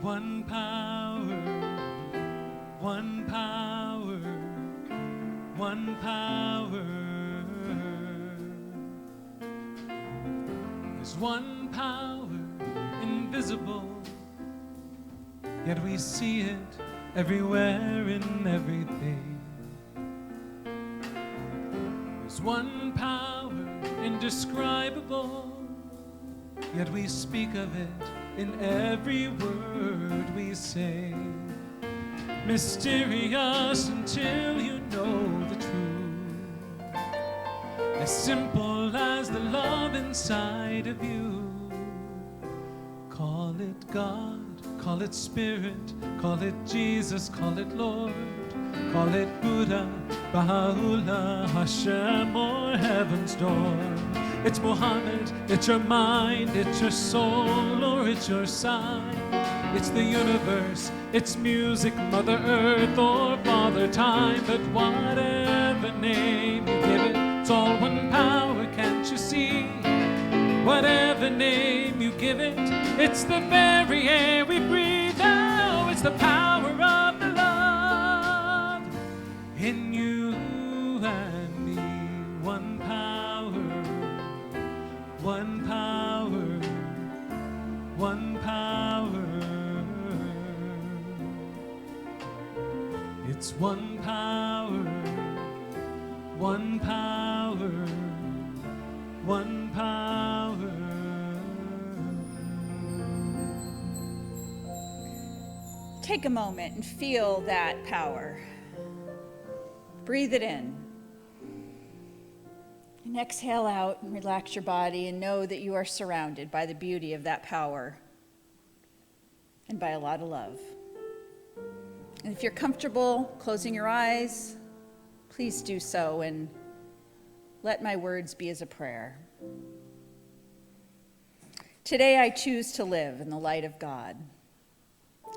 One power, one power, one power. There's one power, invisible, yet we see it everywhere in everything. There's one power, indescribable, yet we speak of it in every word we say. Mysterious until you know the truth. As simple as the love inside of you. Call it God, call it Spirit, call it Jesus, call it Lord, call it Buddha, Baha'u'llah, Hashem, or Heaven's Door. It's Muhammad, it's your mind, it's your soul, or it's your sign. It's the universe, it's music, Mother Earth, or Father Time. But whatever name you give it, it's all one power, can't you see? Whatever name you give it, it's the very air we breathe. Oh, it's the power of the love in you and me. One power, one power, one power. It's one power, one power, one power. Take a moment and feel that power. Breathe it in. And exhale out and relax your body and know that you are surrounded by the beauty of that power and by a lot of love. And if you're comfortable closing your eyes, please do so and let my words be as a prayer. Today I choose to live in the light of God,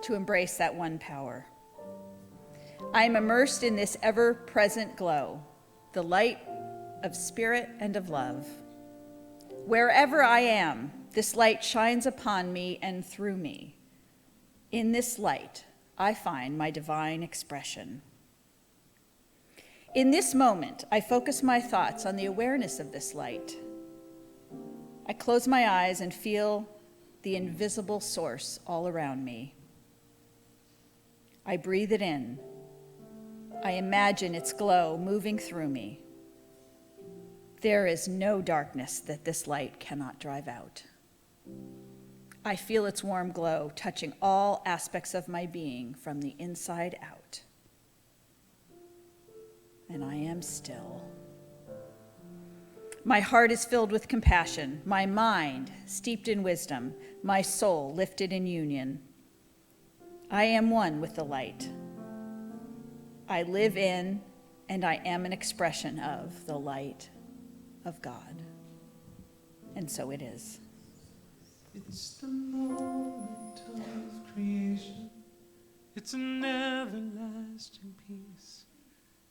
to embrace that one power. I am immersed in this ever-present glow, the light of spirit and of love. Wherever I am, this light shines upon me and through me. In this light, I find my divine expression. In this moment, I focus my thoughts on the awareness of this light. I close my eyes and feel the invisible source all around me. I breathe it in. I imagine its glow moving through me. There is no darkness that this light cannot drive out. I feel its warm glow touching all aspects of my being from the inside out. And I am still. My heart is filled with compassion, my mind steeped in wisdom, my soul lifted in union. I am one with the light. I live in and I am an expression of the light of God. And so it is. It's the moment of creation. It's an everlasting peace.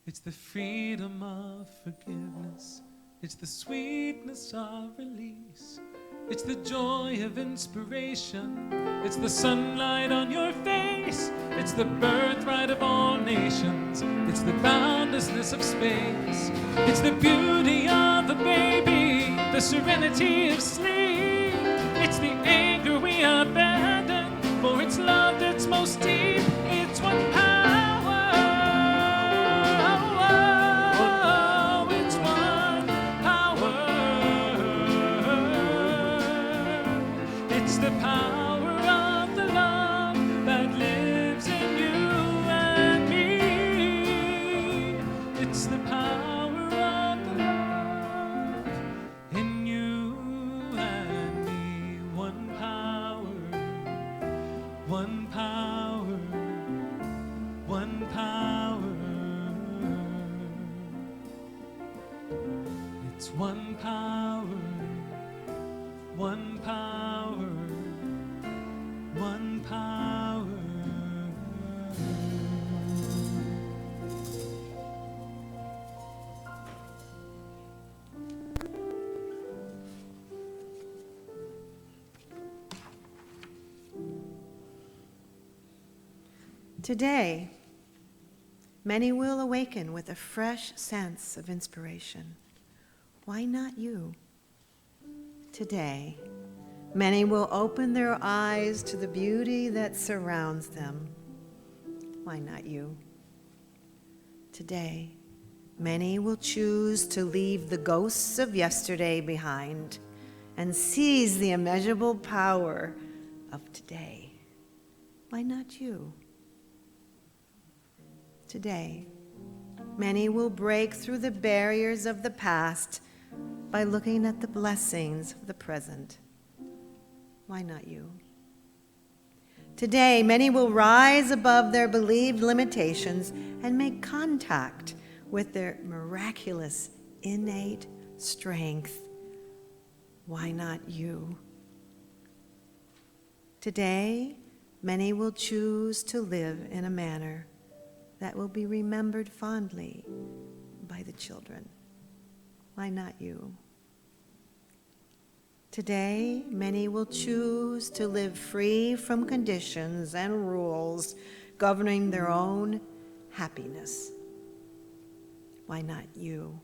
It's the freedom of forgiveness. It's the sweetness of release. It's the joy of inspiration. It's the sunlight on your face. It's the birthright of all nations. It's the boundlessness of space. It's the beauty of a baby, the serenity of sleep. It's the anger we abandon, for it's love that's most deep. It's one power. Oh, it's one power. It's the power of the love that lives in you and me. It's the power of the love in you and me. One power, one power, one power. It's one power, one power, one power. Today, many will awaken with a fresh sense of inspiration. Why not you? Today, many will open their eyes to the beauty that surrounds them. Why not you? Today, many will choose to leave the ghosts of yesterday behind and seize the immeasurable power of today. Why not you? Today, many will break through the barriers of the past by looking at the blessings of the present. Why not you? Today, many will rise above their believed limitations and make contact with their miraculous, innate strength. Why not you? Today, many will choose to live in a manner that will be remembered fondly by the children. Why not you? Today, many will choose to live free from conditions and rules governing their own happiness. Why not you?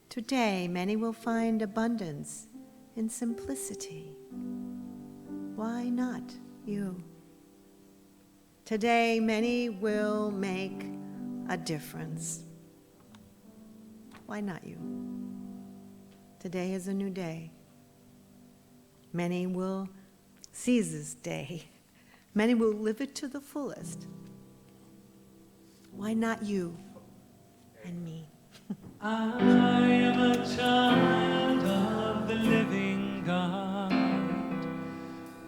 Today, many will find abundance in simplicity. Why not you? Today, many will make a difference. Why not you? Today is a new day. Many will seize this day. Many will live it to the fullest. Why not you and me? I am a child of the living God,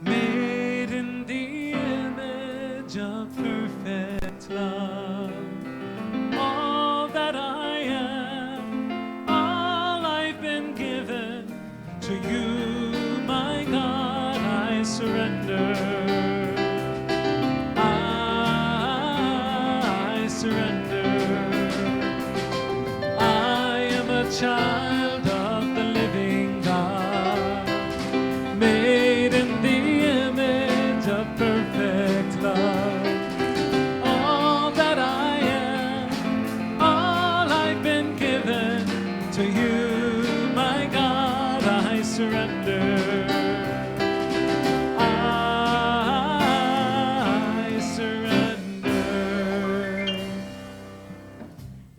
made in the image of perfect love. All that I am, all I've been given, to you, my God, I surrender. I surrender. I am a child of the living God, made in the image of perfect love. All that I am, all I've been given, to you, my God, I surrender. I surrender.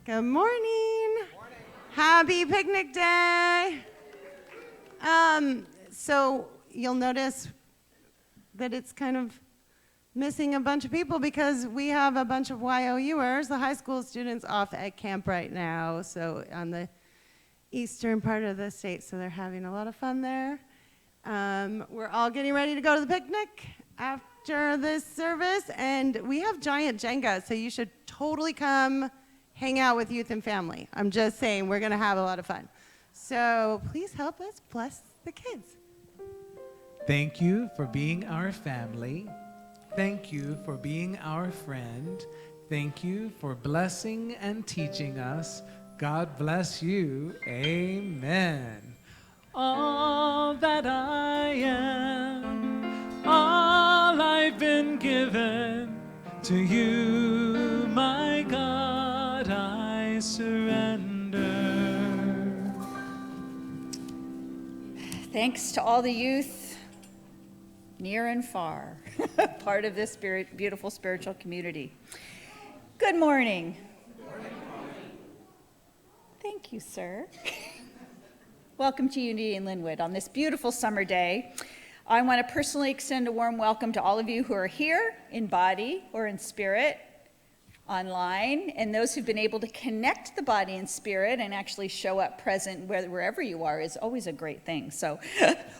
Good morning. Happy picnic day. So you'll notice that it's kind of missing a bunch of people because we have a bunch of YOUers, the high school students, off at camp right now, so on the eastern part of the state, so they're having a lot of fun there. We're all getting ready to go to the picnic after this service, and we have giant Jenga, so you should totally come hang out with youth and family. I'm just saying, we're going to have a lot of fun. So please help us bless the kids. Thank you for being our family. Thank you for being our friend. Thank you for blessing and teaching us. God bless you. Amen. All that I am, all I've been given, to you, my God, I surrender. Thanks to all the youth, near and far, part of this beautiful spiritual community. Good morning. Thank you, sir. Welcome to Unity in Lynnwood on this beautiful summer day. I want to personally extend a warm welcome to all of you who are here in body or in spirit, online, and those who've been able to connect the body and spirit and actually show up present wherever you are is always a great thing. So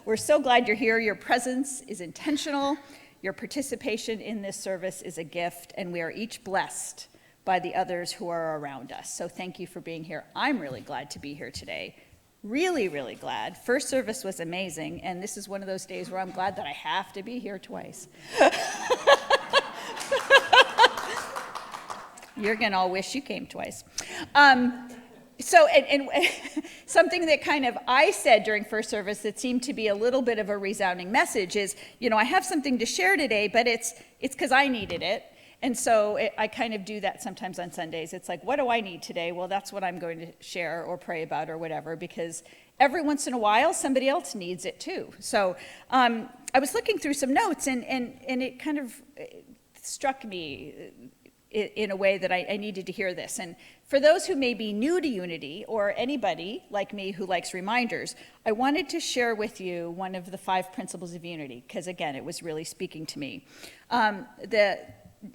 we're so glad you're here. Your presence is intentional. Your participation in this service is a gift, and we are each blessed by the others who are around us. So thank you for being here. I'm really glad to be here today. Really, really glad. First service was amazing, and this is one of those days where I'm glad that I have to be here twice. You're going to all wish you came twice. So, and something that kind of I said during first service that seemed to be a little bit of a resounding message is, I have something to share today, but it's because I needed it. And so I kind of do that sometimes on Sundays. It's like, what do I need today? Well, that's what I'm going to share or pray about or whatever, because every once in a while, somebody else needs it too. So I was looking through some notes, and it kind of struck me in a way that I needed to hear this. And for those who may be new to Unity, or anybody like me who likes reminders, I wanted to share with you one of the 5 principles of Unity, because again, it was really speaking to me. The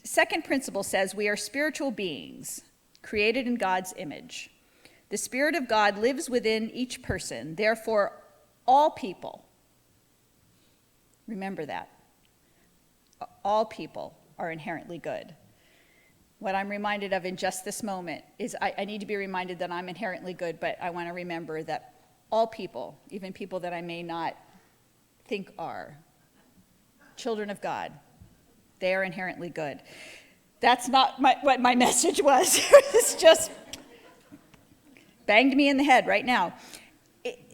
second principle says we are spiritual beings created in God's image. The Spirit of God lives within each person. Therefore, all people, remember that, all people are inherently good. What I'm reminded of in just this moment is I need to be reminded that I'm inherently good, but I want to remember that all people, even people that I may not think are children of God, they are inherently good. That's not what my message was. It's just banged me in the head right now.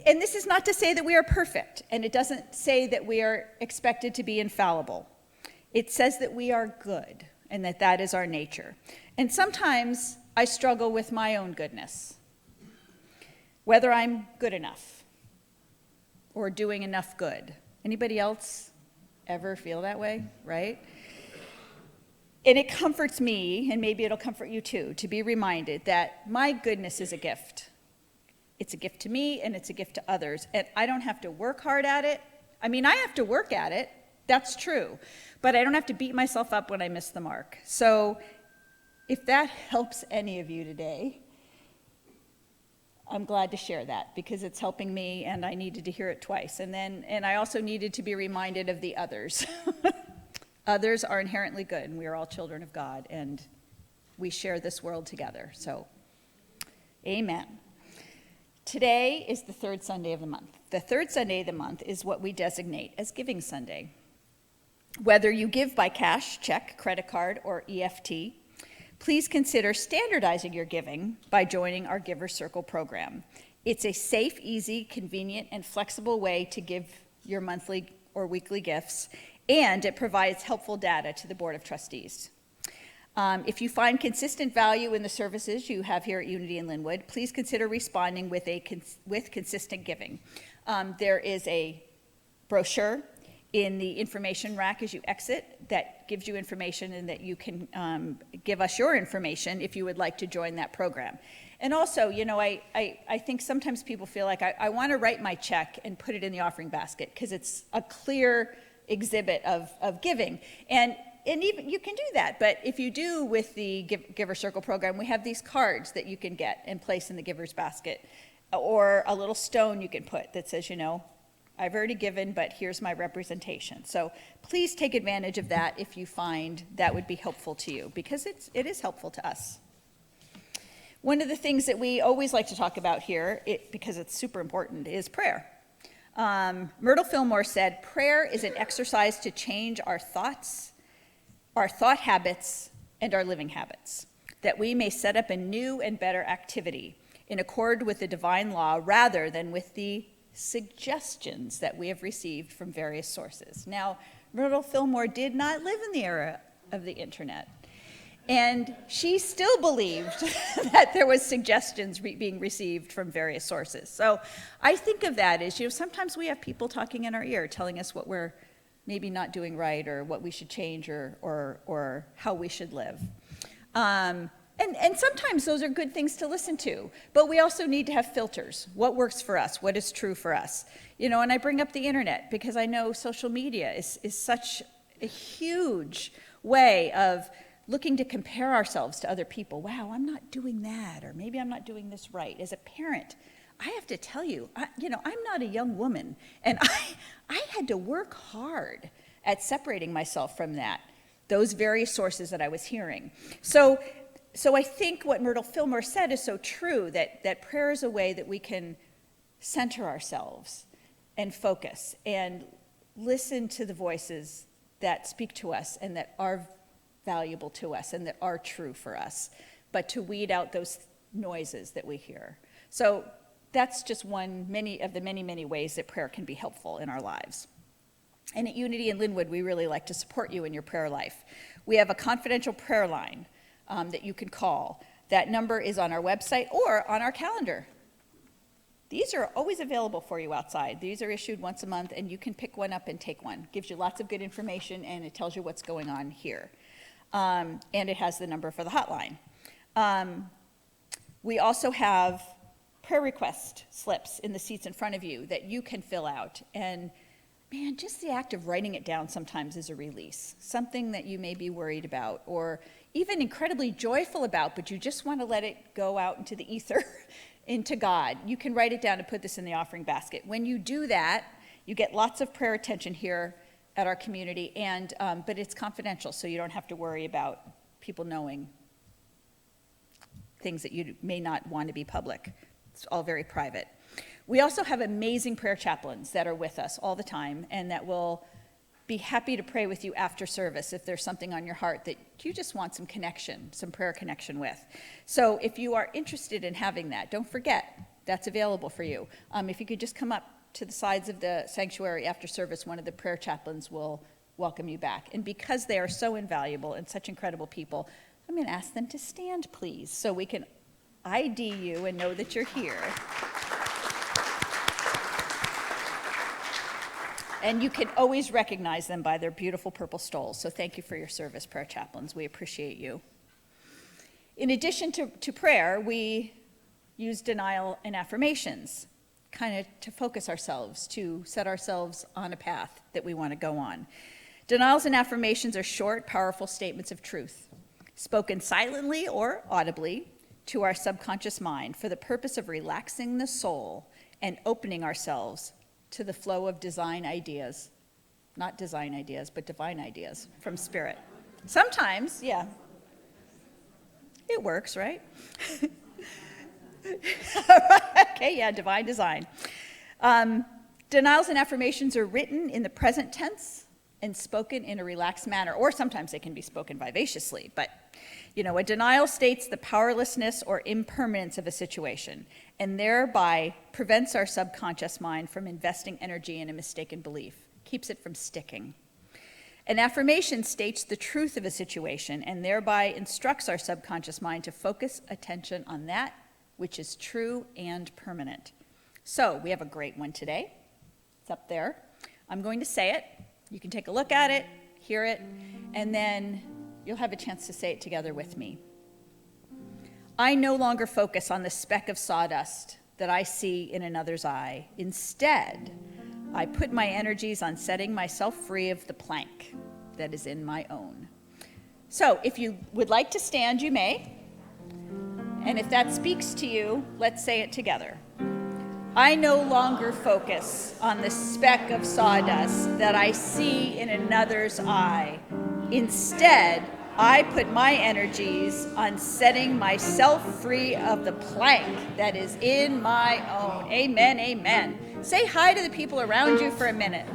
And this is not to say that we are perfect, and it doesn't say that we are expected to be infallible. It says that we are good, and that is our nature. And sometimes I struggle with my own goodness, whether I'm good enough or doing enough good. Anybody else ever feel that way, right? And it comforts me, and maybe it'll comfort you too, to be reminded that my goodness is a gift. It's a gift to me, and it's a gift to others, and I don't have to work hard at it. I mean, I have to work at it, that's true, but I don't have to beat myself up when I miss the mark. So if that helps any of you today, I'm glad to share that, because it's helping me, and I needed to hear it twice. And I also needed to be reminded of the others. Others are inherently good, and we are all children of God, and we share this world together. So, amen. Today is the third Sunday of the month. The third Sunday of the month is what we designate as Giving Sunday. Whether you give by cash, check, credit card, or EFT, please consider standardizing your giving by joining our Giver Circle program. It's a safe, easy, convenient, and flexible way to give your monthly or weekly gifts, and it provides helpful data to the Board of Trustees. If you find consistent value in the services you have here at Unity in Lynnwood, please consider responding with consistent giving. There is a brochure in the information rack as you exit that gives you information, and that you can give us your information if you would like to join that program. And also, I think sometimes people feel like I want to write my check and put it in the offering basket because it's a clear exhibit of giving. And even you can do that, but if you do with the Giver Circle program, we have these cards that you can get and place in the giver's basket, or a little stone you can put that says, I've already given, but here's my representation. So please take advantage of that if you find that would be helpful to you, because it is helpful to us. One of the things that we always like to talk about here, because it's super important, is prayer. Myrtle Fillmore said, prayer is an exercise to change our thoughts, our thought habits, and our living habits, that we may set up a new and better activity in accord with the divine law rather than with the suggestions that we have received from various sources. Now, Myrtle Fillmore did not live in the era of the internet, and she still believed that there was suggestions being received from various sources. So I think of that as, sometimes we have people talking in our ear telling us what we're maybe not doing right, or what we should change, or how we should live. And sometimes those are good things to listen to, but we also need to have filters. What works for us? What is true for us? And I bring up the internet because I know social media is such a huge way of looking to compare ourselves to other people. Wow, I'm not doing that, or maybe I'm not doing this right. As a parent, I have to tell you, I'm not a young woman, and I had to work hard at separating myself from those various sources that I was hearing. So I think what Myrtle Fillmore said is so true, that prayer is a way that we can center ourselves and focus and listen to the voices that speak to us and that are valuable to us and that are true for us, but to weed out those noises that we hear. So that's just many of the many ways that prayer can be helpful in our lives. And at Unity in Lynnwood, we really like to support you in your prayer life. We have a confidential prayer line that you can call. That number is on our website or on our calendar. These are always available for you outside. These are issued once a month, and you can pick one up and take one. Gives you lots of good information, and it tells you what's going on here. And it has the number for the hotline. We also have prayer request slips in the seats in front of you that you can fill out. And man, just the act of writing it down sometimes is a release. Something that you may be worried about or even incredibly joyful about, but you just want to let it go out into the ether, into God. You can write it down and put this in the offering basket. When you do that, you get lots of prayer attention here at our community, and but it's confidential, so you don't have to worry about people knowing things that you may not want to be public. It's all very private. We also have amazing prayer chaplains that are with us all the time and that will be happy to pray with you after service if there's something on your heart that you just want some connection, some prayer connection with. So if you are interested in having that, don't forget, that's available for you. If you could just come up to the sides of the sanctuary after service, one of the prayer chaplains will welcome you back. And because they are so invaluable and such incredible people, I'm going to ask them to stand, please, so we can ID you and know that you're here. And you can always recognize them by their beautiful purple stoles. So thank you for your service, prayer chaplains. We appreciate you. In addition to prayer, we use denial and affirmations, kind of to focus ourselves, to set ourselves on a path that we want to go on. Denials and affirmations are short, powerful statements of truth, spoken silently or audibly to our subconscious mind for the purpose of relaxing the soul and opening ourselves to the flow of design ideas, not design ideas, but divine ideas from Spirit. Sometimes, yeah, it works, right? Okay, yeah, divine design. Denials and affirmations are written in the present tense and spoken in a relaxed manner, or sometimes they can be spoken vivaciously, but a denial states the powerlessness or impermanence of a situation and thereby prevents our subconscious mind from investing energy in a mistaken belief, keeps it from sticking. An affirmation states the truth of a situation and thereby instructs our subconscious mind to focus attention on that which is true and permanent. So we have a great one today. It's up there. I'm going to say it. You can take a look at it, hear it, and then you'll have a chance to say it together with me. I no longer focus on the speck of sawdust that I see in another's eye. Instead, I put my energies on setting myself free of the plank that is in my own. So if you would like to stand, you may. And if that speaks to you, let's say it together. I no longer focus on the speck of sawdust that I see in another's eye. Instead, I put my energies on setting myself free of the plank that is in my own. Amen, amen. Say hi to the people around you for a minute.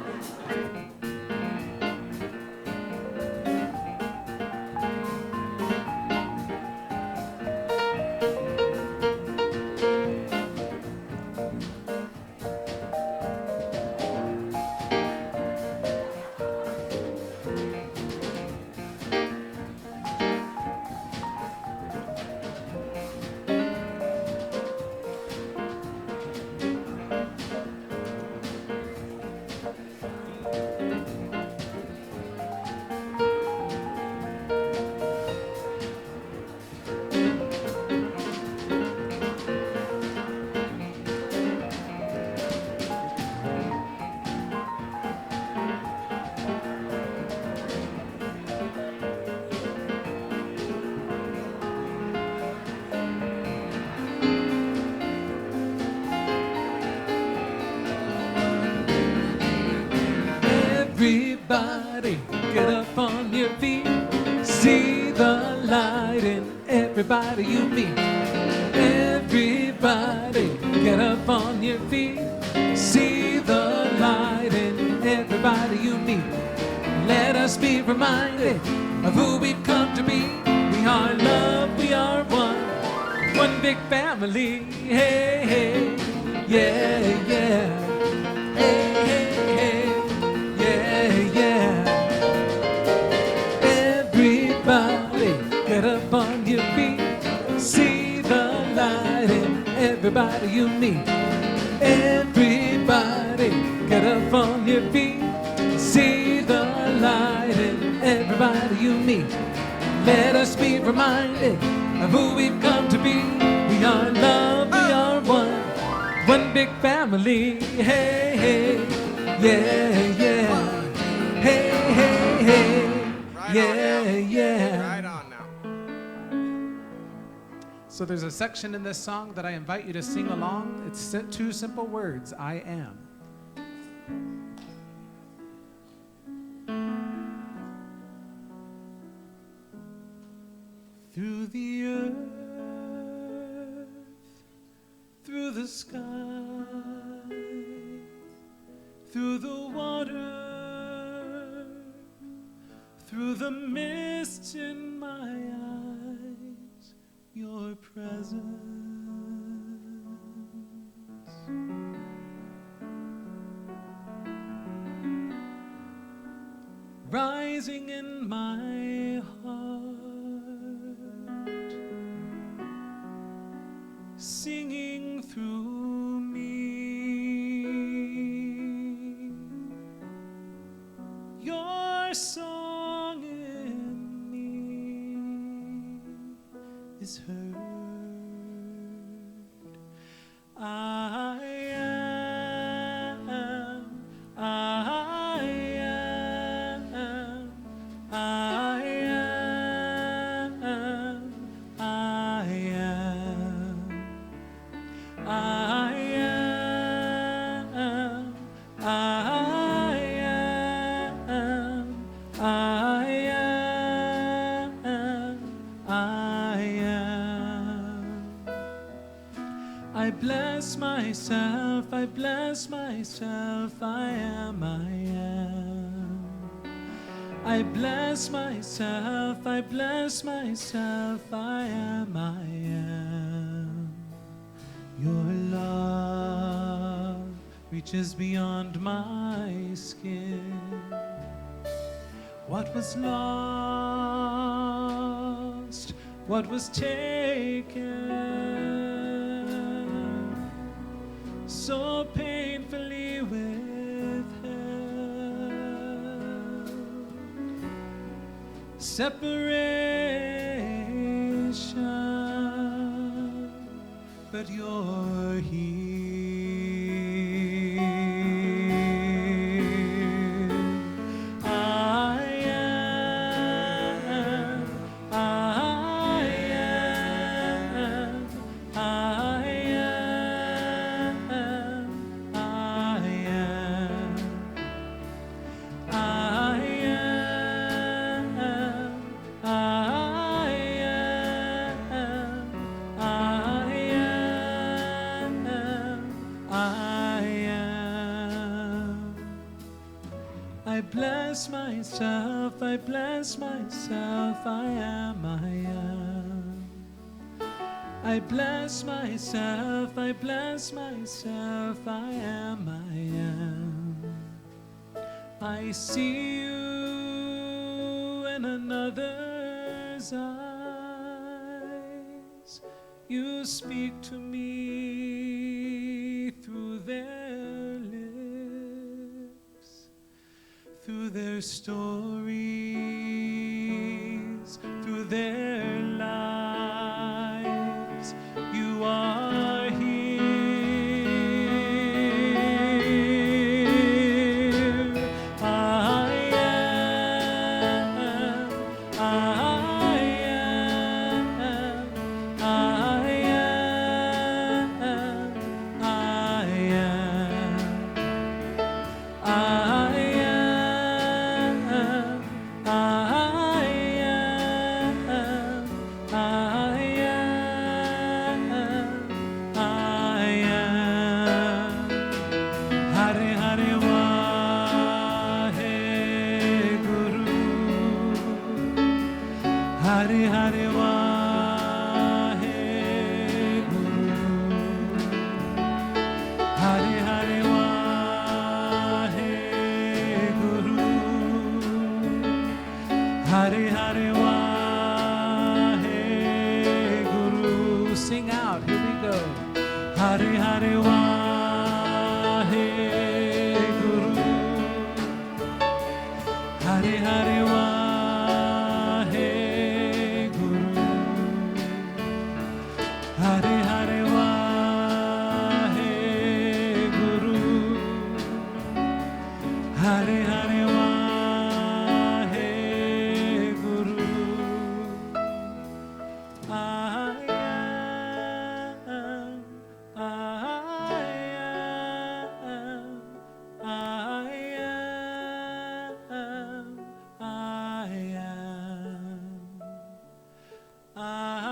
Everybody, get up on your feet. See the light in everybody you meet. Everybody, get up on your feet. See the light in everybody you meet. Let us be reminded of who we've come to be. We are love, we are one. one big family. Hey, hey, yeah, yeah. Hey, hey, hey, yeah, yeah. Everybody get up on your feet. See the light in everybody you meet. Everybody get up on your feet. See the light in everybody you meet. Let us be reminded of who we've come to be. We are love, we are one big family. Hey, hey, yeah, yeah. Hey, hey, hey, yeah, yeah. Right on now. So there's a section in this song that I invite you to sing along. It's 2 simple words, I am. Through the earth, through the sky, through the water, through the mist in my eyes, your presence rising in my heart, singing through me. Your song in me is heard. I am, I am, I am, I am. I am, I am, I am, I am. I bless myself, I bless myself, I am, I am. I bless myself, I bless myself, I am, I am. Your love reaches beyond my skin. What was lost, what was taken so painfully withheld. Separation, but you're here. I am, I am, I am, I am, I am, I am. I bless myself, I bless myself, I am, I am. I bless myself, I bless myself, I am, I am. I see you in another's eyes. You speak to me through their lips, through their stories, through their lives. You are here. I am, I am, I am, I am, I am, I am. Hare Hare Vaheguru, Hare Hare Vaheguru. Hari Hari Waheguru. Sing out, here we go. Hari Hari Waheguru. Hari Hari Waheguru. Hari Hari Waheguru. Hari Hari Waheguru. I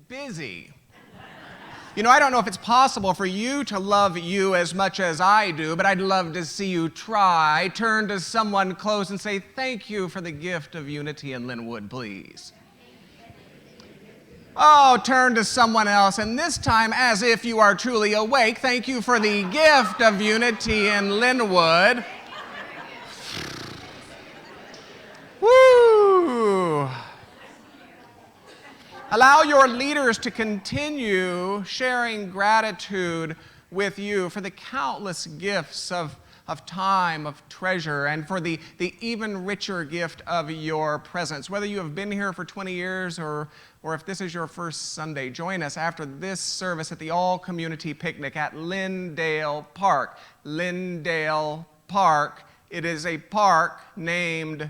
busy. You know, I don't know if it's possible for you to love you as much as I do, but I'd love to see you try. Turn to someone close and say, thank you for the gift of unity in Lynnwood, please. Oh, turn to someone else, and this time, as if you are truly awake, thank you for the gift of unity in Lynnwood. Woo! Allow your leaders to continue sharing gratitude with you for the countless gifts of time, of treasure, and for the even richer gift of your presence. Whether you have been here for 20 years or if this is your first Sunday, join us after this service at the all-community picnic at Lyndale Park. Lyndale Park. It is a park named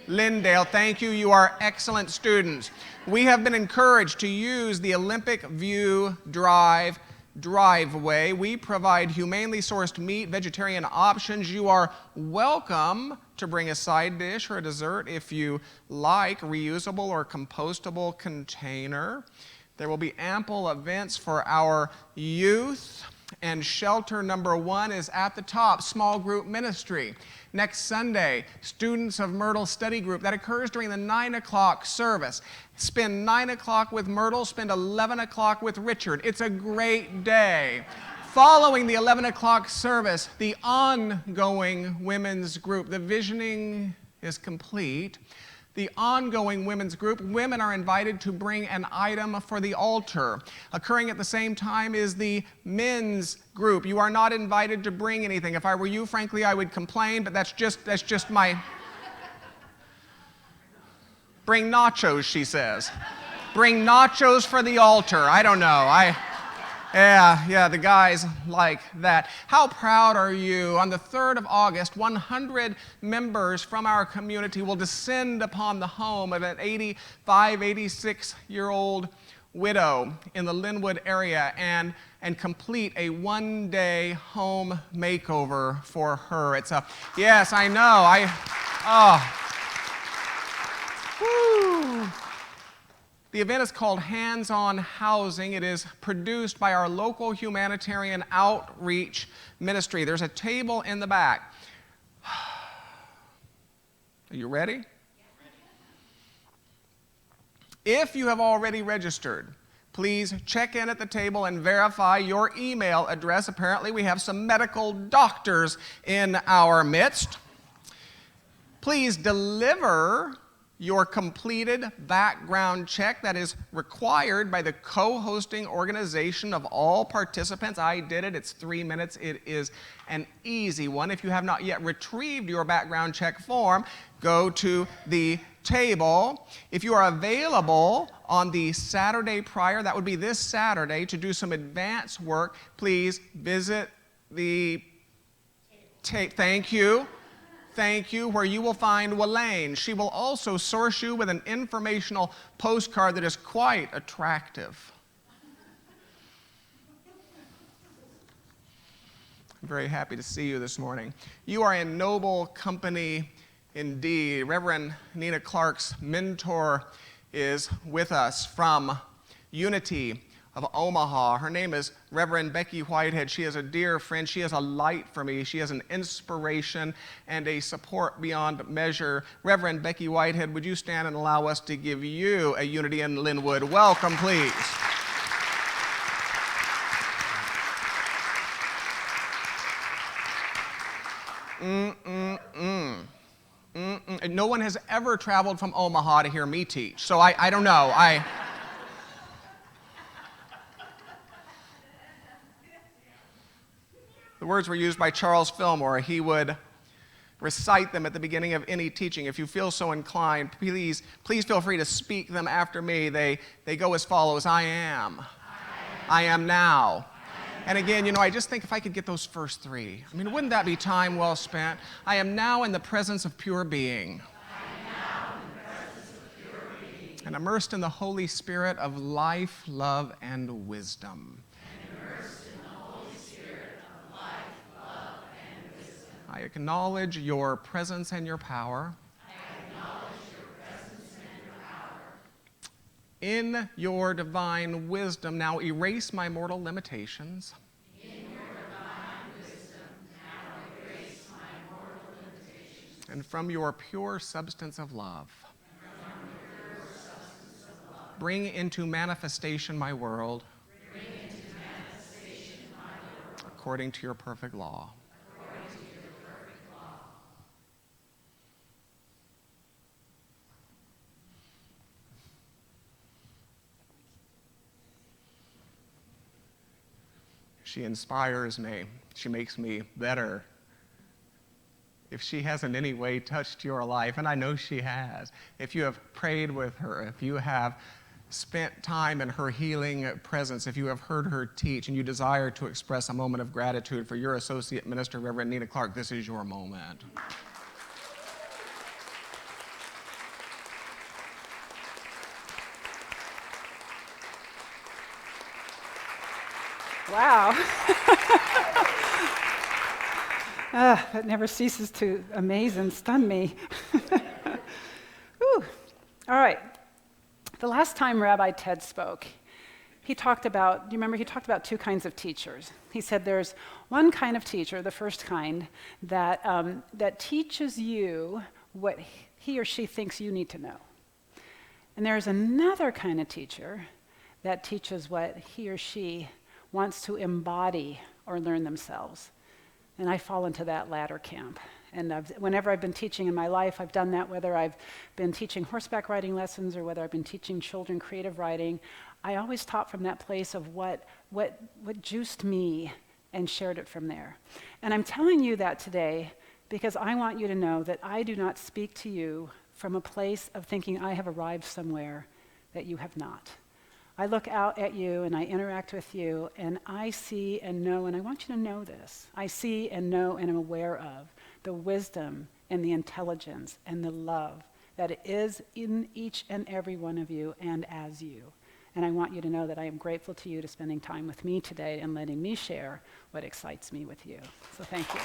Lyndale. Thank you. You are excellent students. We have been encouraged to use the Olympic View Drive driveway. We provide humanely sourced meat, vegetarian options. You are welcome to bring a side dish or a dessert if you like, reusable or compostable container. There will be ample events for our youth. And shelter number 1 is at the top, small group ministry. Next Sunday, Students of Myrtle Study Group. That occurs during the 9 o'clock service. Spend 9 o'clock with Myrtle, spend 11 o'clock with Richard. It's a great day. Following the 11 o'clock service, the ongoing women's group. The visioning is complete. The ongoing women's group, women are invited to bring an item for the altar. Occurring at the same time is the men's group. You are not invited to bring anything. If I were you, frankly, I would complain, but that's just my... Bring nachos, she says. Bring nachos for the altar. I don't know. Yeah, the guys like that. How proud are you? On the 3rd of August, 100 members from our community will descend upon the home of an 85, 86-year-old widow in the Lynnwood area and complete a one-day home makeover for her. Yes, I know. Woo. The event is called Hands-On Housing. It is produced by our local humanitarian outreach ministry. There's a table in the back. Are you ready? If you have already registered, please check in at the table and verify your email address. Apparently, we have some medical doctors in our midst. Please deliver your completed background check that is required by the co-hosting organization of all participants. I did it. It's 3 minutes. It is an easy one. If you have not yet retrieved your background check form, go to the table. If you are available on the Saturday prior, that would be this Saturday, to do some advance work, please visit the table. Thank you, where you will find Welaine. She will also source you with an informational postcard that is quite attractive. I'm very happy to see you this morning. You are in noble company indeed. Reverend Nina Clark's mentor is with us from Unity of Omaha. Her name is Reverend Becky Whitehead. She is a dear friend. She is a light for me. She is an inspiration and a support beyond measure. Reverend Becky Whitehead, would you stand and allow us to give you a Unity in Lynnwood welcome, please? No one has ever traveled from Omaha to hear me teach, so I don't know. The words were used by Charles Fillmore. He would recite them at the beginning of any teaching. If you feel so inclined, please feel free to speak them after me. They go as follows: I am now. And again, I just think if I could get those first three, wouldn't that be time well spent? I am now in the presence of pure being. And immersed in the Holy Spirit of life, love, and wisdom. I acknowledge your presence and your power. In your divine wisdom, now erase my mortal limitations. And from your pure substance of love, bring into manifestation my world, according to your perfect law. She inspires me. She makes me better. If she has in any way touched your life, and I know she has, if you have prayed with her, if you have spent time in her healing presence, if you have heard her teach and you desire to express a moment of gratitude for your associate minister, Reverend Nina Clark, this is your moment. Wow. That never ceases to amaze and stun me. Whew. All right. The last time Rabbi Ted spoke, he talked about, do you remember, he talked about two kinds of teachers. He said there's one kind of teacher, the first kind, that teaches you what he or she thinks you need to know. And there's another kind of teacher that teaches what he or she wants to embody or learn themselves. And I fall into that latter camp. And whenever I've been teaching in my life, I've done that, whether I've been teaching horseback riding lessons or whether I've been teaching children creative writing. I always taught from that place of what juiced me and shared it from there. And I'm telling you that today because I want you to know that I do not speak to you from a place of thinking I have arrived somewhere that you have not. I look out at you and I interact with you and I see and know, and I want you to know this, I see and know and am aware of the wisdom and the intelligence and the love that is in each and every one of you and as you. And I want you to know that I am grateful to you to spending time with me today and letting me share what excites me with you. So thank you.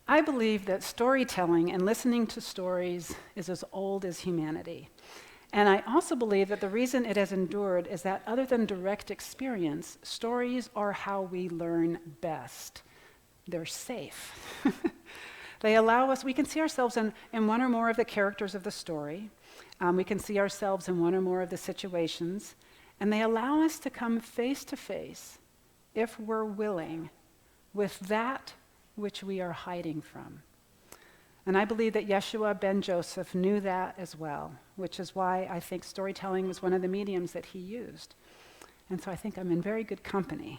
I believe that storytelling and listening to stories is as old as humanity. And I also believe that the reason it has endured is that other than direct experience, stories are how we learn best. They're safe. They allow us, we can see ourselves in one or more of the characters of the story. We can see ourselves in one or more of the situations. And they allow us to come face to face, if we're willing, with that which we are hiding from. And I believe that Yeshua ben Joseph knew that as well, which is why I think storytelling was one of the mediums that he used. And so I think I'm in very good company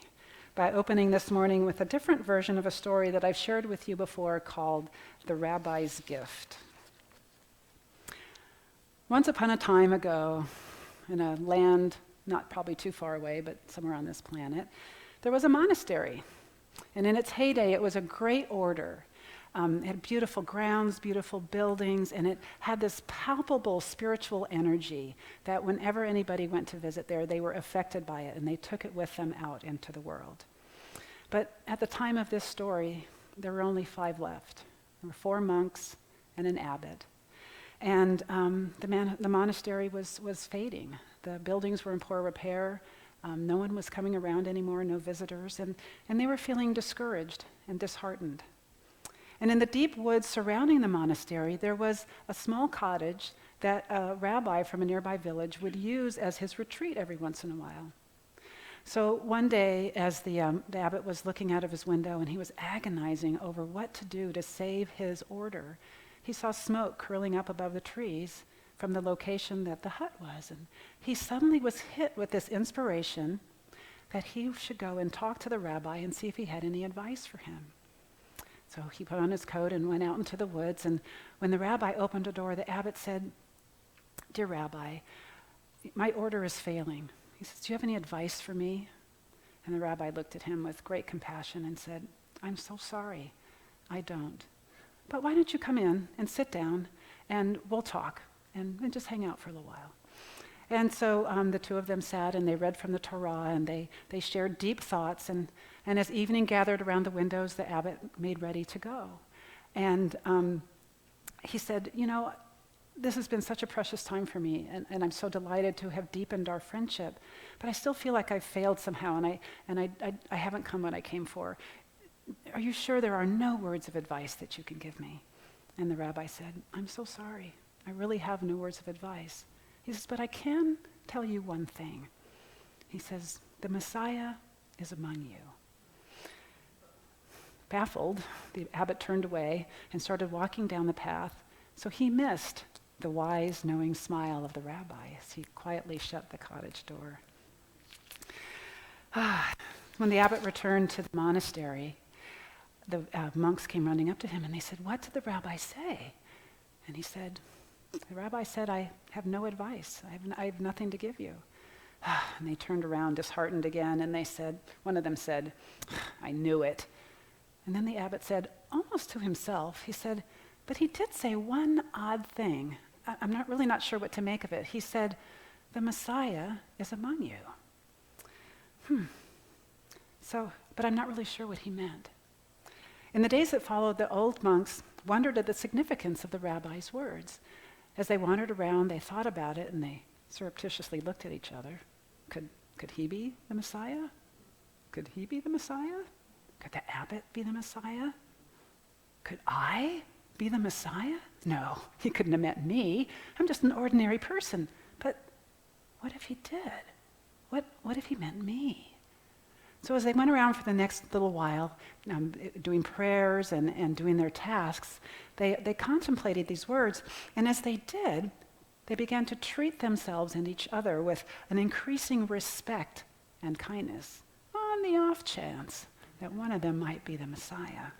by opening this morning with a different version of a story that I've shared with you before called The Rabbi's Gift. Once upon a time ago, in a land not probably too far away, but somewhere on this planet, there was a monastery. And in its heyday, it was a great order. It had beautiful grounds, beautiful buildings, and it had this palpable spiritual energy that whenever anybody went to visit there, they were affected by it, and they took it with them out into the world. But at the time of this story, there were only 5 left. There were 4 monks and an abbot. And the monastery was fading. The buildings were in poor repair. No one was coming around anymore, no visitors, and they were feeling discouraged and disheartened. And in the deep woods surrounding the monastery, there was a small cottage that a rabbi from a nearby village would use as his retreat every once in a while. So one day, as the abbot was looking out of his window and he was agonizing over what to do to save his order, he saw smoke curling up above the trees from the location that the hut was. And he suddenly was hit with this inspiration that he should go and talk to the rabbi and see if he had any advice for him. So he put on his coat and went out into the woods, and when the rabbi opened a door, the abbot said, "Dear Rabbi, my order is failing." He says, "Do you have any advice for me?" And the rabbi looked at him with great compassion and said, "I'm so sorry, I don't. But why don't you come in and sit down and we'll talk and just hang out for a little while." And so the two of them sat and they read from the Torah and they shared deep thoughts. And as evening gathered around the windows, the abbot made ready to go. And he said, "You know, this has been such a precious time for me, and I'm so delighted to have deepened our friendship. But I still feel like I've failed somehow, and I haven't come what I came for. Are you sure there are no words of advice that you can give me?" And the rabbi said, "I'm so sorry. I really have no words of advice." He says, "But I can tell you one thing." He says, "The Messiah is among you." Baffled, the abbot turned away and started walking down the path, so he missed the wise, knowing smile of the rabbi as he quietly shut the cottage door. When the abbot returned to the monastery, the monks came running up to him and they said, "What did the rabbi say?" And he said, "The rabbi said, I have no advice. I have nothing to give you." And they turned around disheartened again and they said, one of them said, "I knew it." And then the abbot said, almost to himself, he said, "But he did say one odd thing. I'm not sure what to make of it." He said, the Messiah is among you. But I'm not really sure what he meant. In the days that followed, the old monks wondered at the significance of the rabbi's words. As they wandered around, they thought about it, and they surreptitiously looked at each other. Could he be the Messiah? Could he be the Messiah? Could the abbot be the Messiah? Could I be the Messiah? No, he couldn't have meant me. I'm just an ordinary person. But what if he did? What if he meant me? So as they went around for the next little while, doing prayers and doing their tasks, they contemplated these words, and as they did, they began to treat themselves and each other with an increasing respect and kindness, on the off chance that one of them might be the Messiah.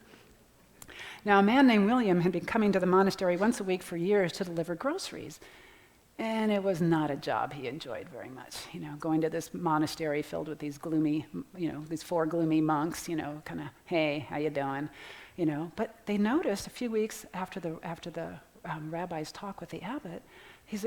Now, a man named William had been coming to the monastery once a week for years to deliver groceries. And it was not a job he enjoyed very much, going to this monastery filled with these gloomy, these 4 gloomy monks, kind of, hey, how you doing? But they noticed a few weeks after the rabbi's talk with the abbot,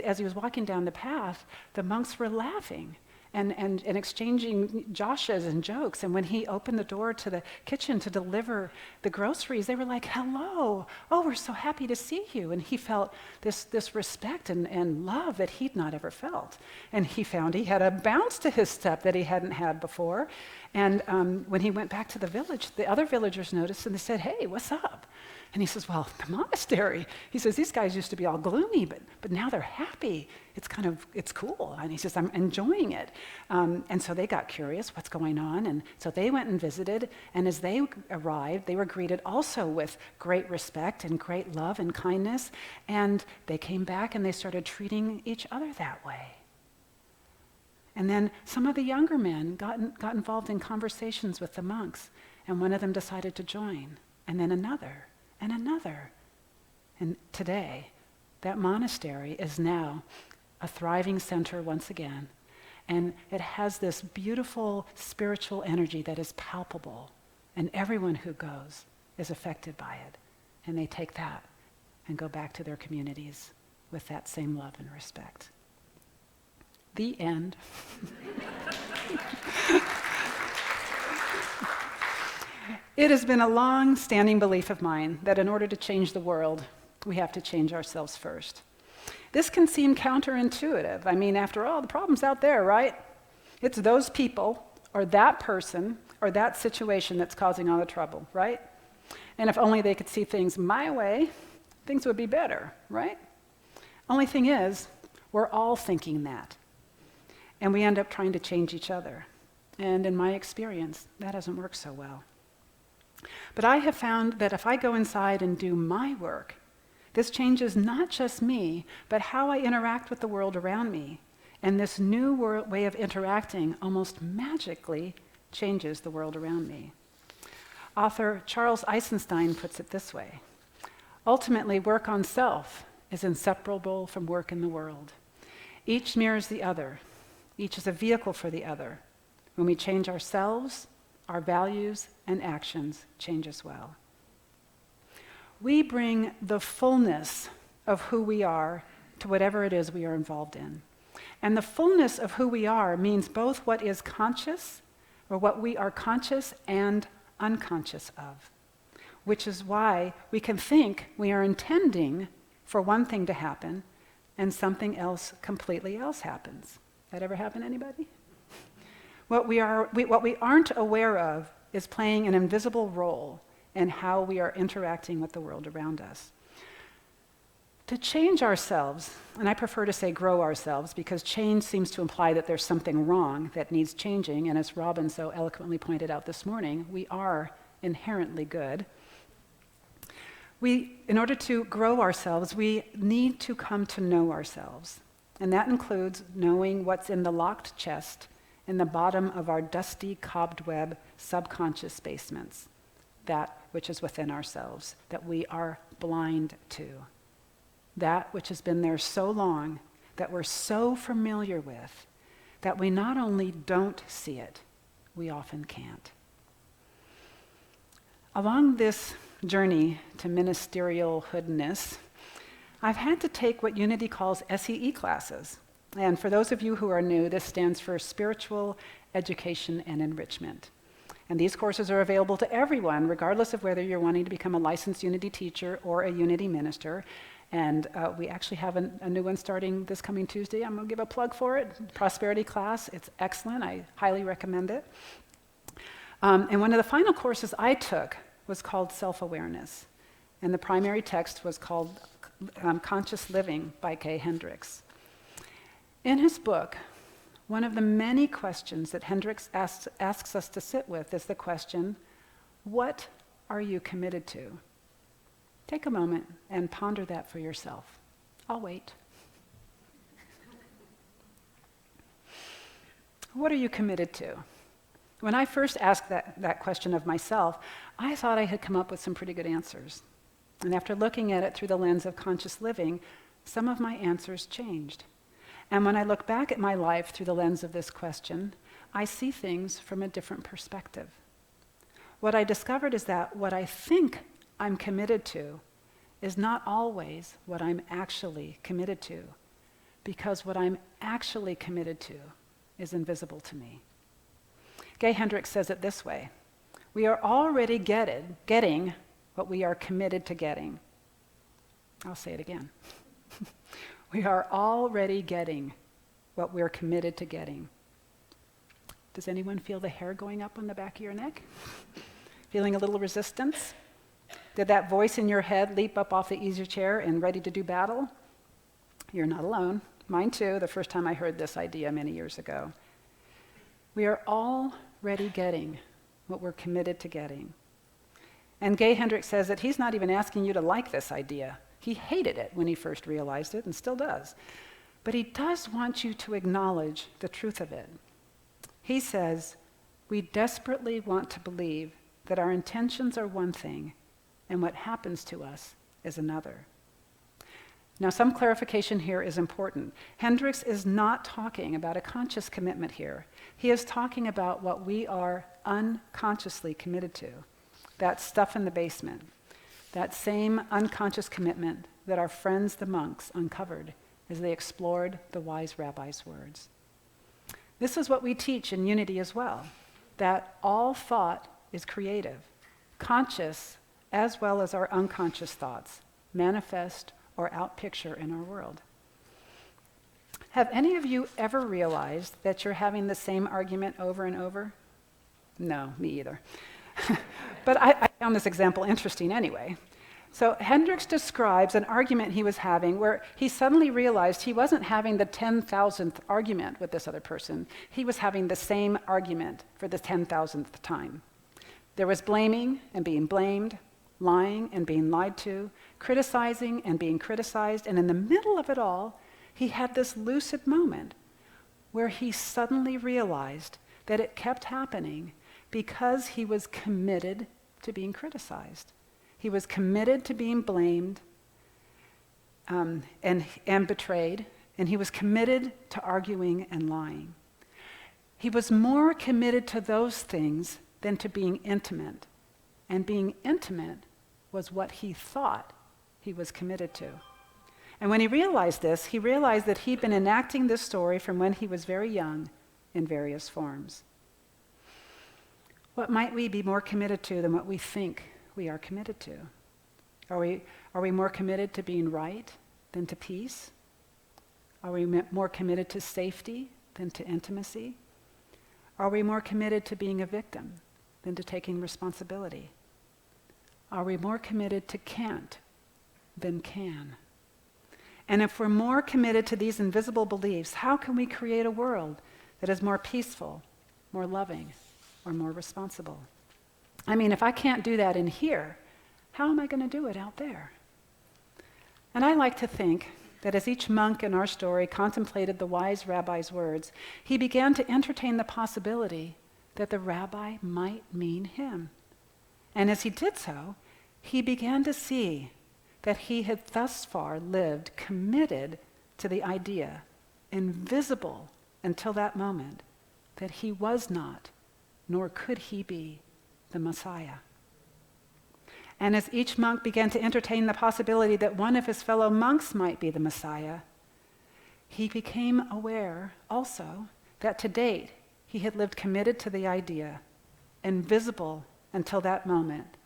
as he was walking down the path, the monks were laughing and exchanging joshes and jokes. And when he opened the door to the kitchen to deliver the groceries, they were like, hello, oh, we're so happy to see you. And he felt this respect and love that he'd not ever felt. And he found he had a bounce to his step that he hadn't had before. And when he went back to the village, the other villagers noticed and they said, hey, what's up? And he says, well, the monastery. He says, these guys used to be all gloomy, but now they're happy. It's cool. And he says, I'm enjoying it. And so they got curious, what's going on? And so they went and visited. And as they arrived, they were greeted also with great respect and great love and kindness. And they came back and they started treating each other that way. And then some of the younger men got involved in conversations with the monks. And one of them decided to join. And then another. And another. And today, that monastery is now a thriving center once again. And it has this beautiful spiritual energy that is palpable. And everyone who goes is affected by it. And they take that and go back to their communities with that same love and respect. The end. It has been a long-standing belief of mine that in order to change the world, we have to change ourselves first. This can seem counterintuitive. I mean, after all, the problem's out there, right? It's those people, or that person, or that situation that's causing all the trouble, right? And if only they could see things my way, things would be better, right? Only thing is, we're all thinking that. And we end up trying to change each other. And in my experience, that doesn't work so well. But I have found that if I go inside and do my work, this changes not just me, but how I interact with the world around me. And this new way of interacting almost magically changes the world around me. Author Charles Eisenstein puts it this way: ultimately, work on self is inseparable from work in the world. Each mirrors the other. Each is a vehicle for the other. When we change ourselves, our values and actions change as well. We bring the fullness of who we are to whatever it is we are involved in. And the fullness of who we are means both what is conscious, or what we are conscious and unconscious of, which is why we can think we are intending for one thing to happen and something else completely else happens. That ever happen to anybody? What we aren't aware of is playing an invisible role in how we are interacting with the world around us. To change ourselves, and I prefer to say grow ourselves, because change seems to imply that there's something wrong that needs changing, and as Robin so eloquently pointed out this morning, we are inherently good. In order to grow ourselves, we need to come to know ourselves, and that includes knowing what's in the locked chest in the bottom of our dusty, cobweb subconscious basements, that which is within ourselves, that we are blind to, that which has been there so long, that we're so familiar with, that we not only don't see it, we often can't. Along this journey to ministerial hoodness, I've had to take what Unity calls SEE classes. And for those of you who are new, this stands for Spiritual Education and Enrichment. And these courses are available to everyone, regardless of whether you're wanting to become a licensed Unity teacher or a Unity minister. And we actually have a new one starting this coming Tuesday. I'm going to give a plug for it, Prosperity Class. It's excellent. I highly recommend it. And one of the final courses I took was called Self-Awareness. And the primary text was called Conscious Living by Gay Hendricks. In his book, one of the many questions that Hendricks asks us to sit with is the question, what are you committed to? Take a moment and ponder that for yourself. I'll wait. What are you committed to? When I first asked that question of myself, I thought I had come up with some pretty good answers. And after looking at it through the lens of conscious living, some of my answers changed. And when I look back at my life through the lens of this question, I see things from a different perspective. What I discovered is that what I think I'm committed to is not always what I'm actually committed to, because what I'm actually committed to is invisible to me. Gay Hendricks says it this way: we are already getting what we are committed to getting. I'll say it again. We are already getting what we're committed to getting. Does anyone feel the hair going up on the back of your neck? Feeling a little resistance? Did that voice in your head leap up off the easy chair and ready to do battle? You're not alone. Mine too, the first time I heard this idea many years ago. We are already getting what we're committed to getting. And Gay Hendricks says that he's not even asking you to like this idea. He hated it when he first realized it and still does. But he does want you to acknowledge the truth of it. He says, we desperately want to believe that our intentions are one thing and what happens to us is another. Now, some clarification here is important. Hendricks is not talking about a conscious commitment here. He is talking about what we are unconsciously committed to, that stuff in the basement, that same unconscious commitment that our friends the monks uncovered as they explored the wise rabbi's words. This is what we teach in Unity as well, that all thought is creative, conscious as well as our unconscious thoughts manifest or outpicture in our world. Have any of you ever realized that you're having the same argument over and over? No, me either. But I found this example interesting anyway. So Hendricks describes an argument he was having where he suddenly realized he wasn't having the 10,000th argument with this other person. He was having the same argument for the 10,000th time. There was blaming and being blamed, lying and being lied to, criticizing and being criticized, and in the middle of it all, he had this lucid moment where he suddenly realized that it kept happening because he was committed to being criticized. He was committed to being blamed and betrayed, and he was committed to arguing and lying. He was more committed to those things than to being intimate, and being intimate was what he thought he was committed to. And when he realized this, he realized that he'd been enacting this story from when he was very young in various forms. What might we be more committed to than what we think we are committed to? Are we more committed to being right than to peace? Are we more committed to safety than to intimacy? Are we more committed to being a victim than to taking responsibility? Are we more committed to can't than can? And if we're more committed to these invisible beliefs, how can we create a world that is more peaceful, more loving, or more responsible? I mean, if I can't do that in here, how am I going to do it out there? And I like to think that as each monk in our story contemplated the wise rabbi's words, he began to entertain the possibility that the rabbi might mean him. And as he did so, he began to see that he had thus far lived committed to the idea, invisible until that moment, that he was not, nor could he be, the Messiah. And as each monk began to entertain the possibility that one of his fellow monks might be the Messiah, he became aware also that to date he had lived committed to the idea, invisible until that moment,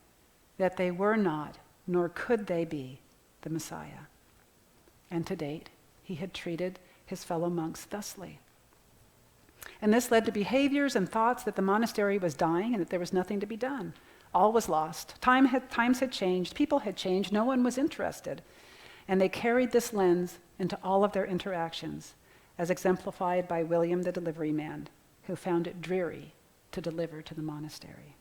that they were not, nor could they be, the Messiah. And to date, he had treated his fellow monks thusly. And this led to behaviors and thoughts that the monastery was dying and that there was nothing to be done. All was lost. Times had changed. People had changed. No one was interested. And they carried this lens into all of their interactions, as exemplified by William the delivery man, who found it dreary to deliver to the monastery.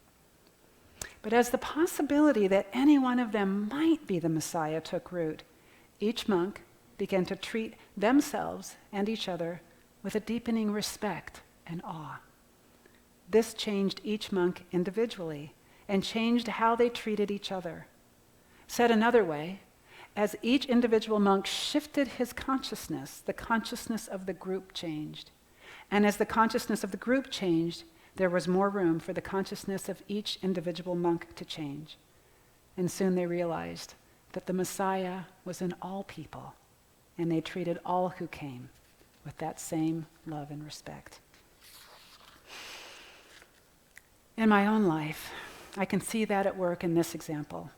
But as the possibility that any one of them might be the Messiah took root, each monk began to treat themselves and each other with a deepening respect and awe. This changed each monk individually and changed how they treated each other. Said another way, as each individual monk shifted his consciousness, the consciousness of the group changed. And as the consciousness of the group changed, there was more room for the consciousness of each individual monk to change. And soon they realized that the Messiah was in all people, and they treated all who came with that same love and respect. In my own life, I can see that at work in this example.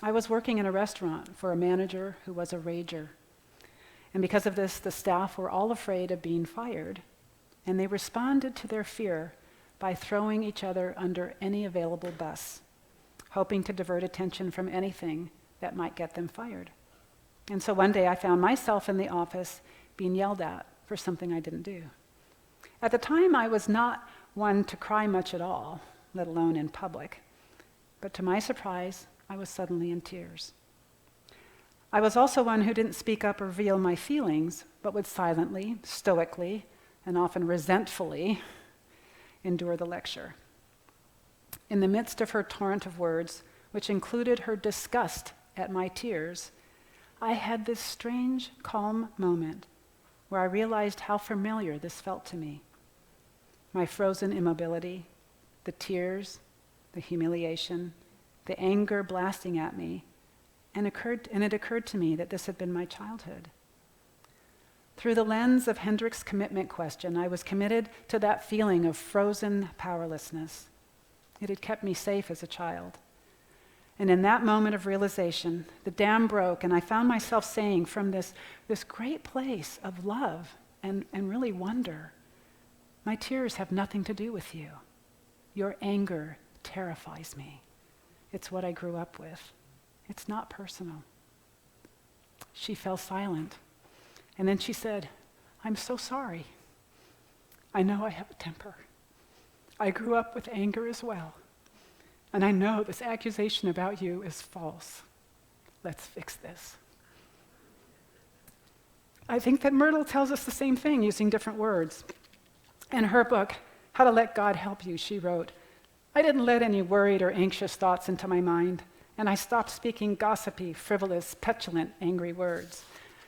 I was working in a restaurant for a manager who was a rager. And because of this, the staff were all afraid of being fired, and they responded to their fear by throwing each other under any available bus, hoping to divert attention from anything that might get them fired. And so one day I found myself in the office being yelled at for something I didn't do. At the time, I was not one to cry much at all, let alone in public. But to my surprise, I was suddenly in tears. I was also one who didn't speak up or reveal my feelings, but would silently, stoically, and often resentfully endure the lecture. In the midst of her torrent of words, which included her disgust at my tears, I had this strange, calm moment where I realized how familiar this felt to me. My frozen immobility, the tears, the humiliation, the anger blasting at me, and it occurred to me that this had been my childhood. Through the lens of Hendrik's commitment question, I was committed to that feeling of frozen powerlessness. It had kept me safe as a child. And in that moment of realization, the dam broke, and I found myself saying from this great place of love and really wonder, my tears have nothing to do with you. Your anger terrifies me. It's what I grew up with. It's not personal. She fell silent. And then she said, I'm so sorry. I know I have a temper. I grew up with anger as well. And I know this accusation about you is false. Let's fix this. I think that Myrtle tells us the same thing using different words. In her book, How to Let God Help You, she wrote, I didn't let any worried or anxious thoughts into my mind, and I stopped speaking gossipy, frivolous, petulant, angry words.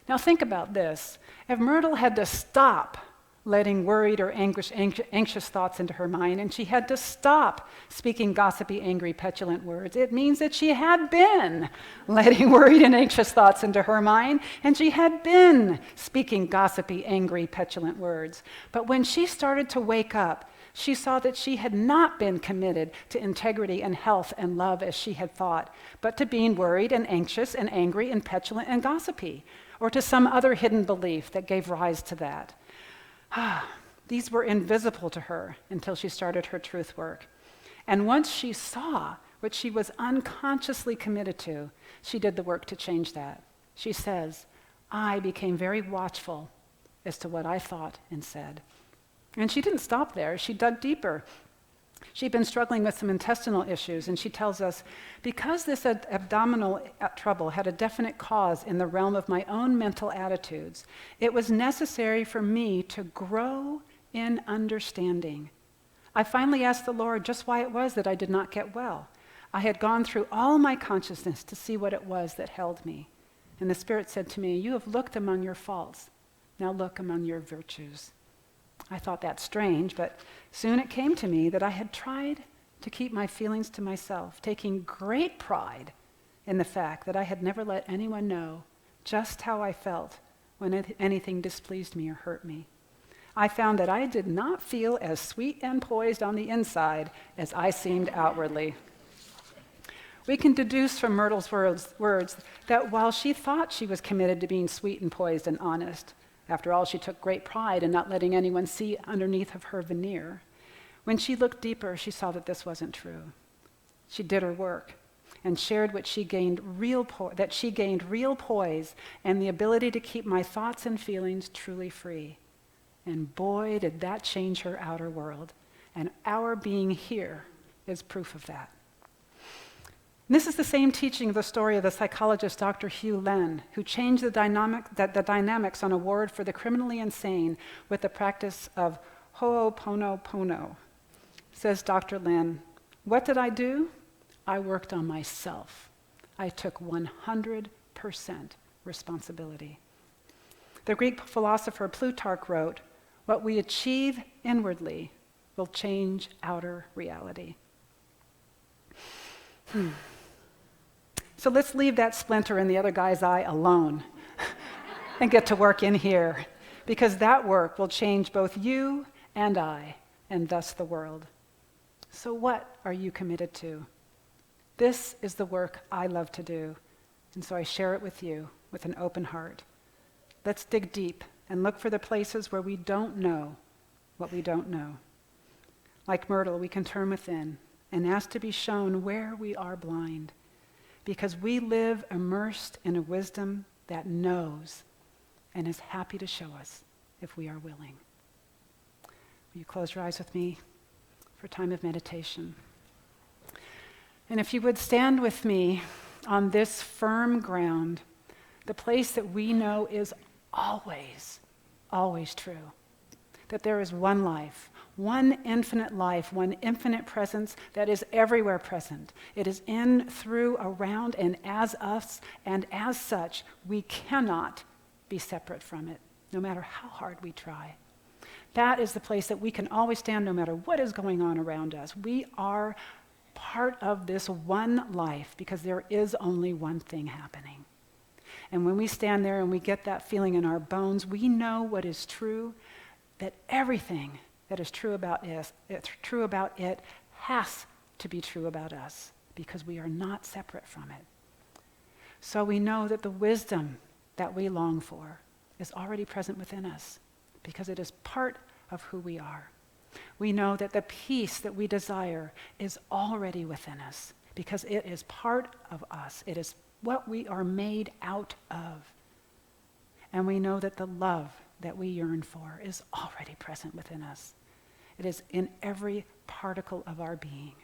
Now think about this. If Myrtle had to stop letting worried or anxious thoughts into her mind, and she had to stop speaking gossipy, angry, petulant words, it means that she had been letting worried and anxious thoughts into her mind, and she had been speaking gossipy, angry, petulant words. But when she started to wake up, she saw that she had not been committed to integrity and health and love as she had thought, but to being worried and anxious and angry and petulant and gossipy, or to some other hidden belief that gave rise to that. These were invisible to her until she started her truth work. And once she saw what she was unconsciously committed to, she did the work to change that. She says, I became very watchful as to what I thought and said. And she didn't stop there. She dug deeper. She'd been struggling with some intestinal issues, and she tells us, because this abdominal trouble had a definite cause in the realm of my own mental attitudes, it was necessary for me to grow in understanding. I finally asked the Lord just why it was that I did not get well. I had gone through all my consciousness to see what it was that held me. And the Spirit said to me, you have looked among your faults. Now look among your virtues. I thought that strange, but soon it came to me that I had tried to keep my feelings to myself, taking great pride in the fact that I had never let anyone know just how I felt when anything displeased me or hurt me. I found that I did not feel as sweet and poised on the inside as I seemed outwardly. We can deduce from Myrtle's words that while she thought she was committed to being sweet and poised and honest, after all, she took great pride in not letting anyone see underneath of her veneer. When she looked deeper, she saw that this wasn't true. She did her work and shared that she gained real poise and the ability to keep my thoughts and feelings truly free. And boy, did that change her outer world. And our being here is proof of that. And this is the same teaching of the story of the psychologist Dr. Hugh Lenn, who changed the dynamics on a ward for the criminally insane with the practice of ho'oponopono. Says Dr. Lenn, "What did I do? I worked on myself. I took 100% responsibility." The Greek philosopher Plutarch wrote, "What we achieve inwardly will change outer reality." So let's leave that splinter in the other guy's eye alone and get to work in here, because that work will change both you and I, and thus the world. So what are you committed to? This is the work I love to do, and so I share it with you with an open heart. Let's dig deep and look for the places where we don't know what we don't know. Like Myrtle, we can turn within and ask to be shown where we are blind, because we live immersed in a wisdom that knows and is happy to show us if we are willing. Will you close your eyes with me for a time of meditation? And if you would stand with me on this firm ground, the place that we know is always, always true, that there is one life, one infinite life, one infinite presence that is everywhere present. It is in, through, around, and as us, and as such, we cannot be separate from it, no matter how hard we try. That is the place that we can always stand no matter what is going on around us. We are part of this one life because there is only one thing happening. And when we stand there and we get that feeling in our bones, we know what is true, that everything that is true about it has to be true about us because we are not separate from it. So we know that the wisdom that we long for is already present within us because it is part of who we are. We know that the peace that we desire is already within us because it is part of us. It is what we are made out of. And we know that the love that we yearn for is already present within us. It is in every particle of our being.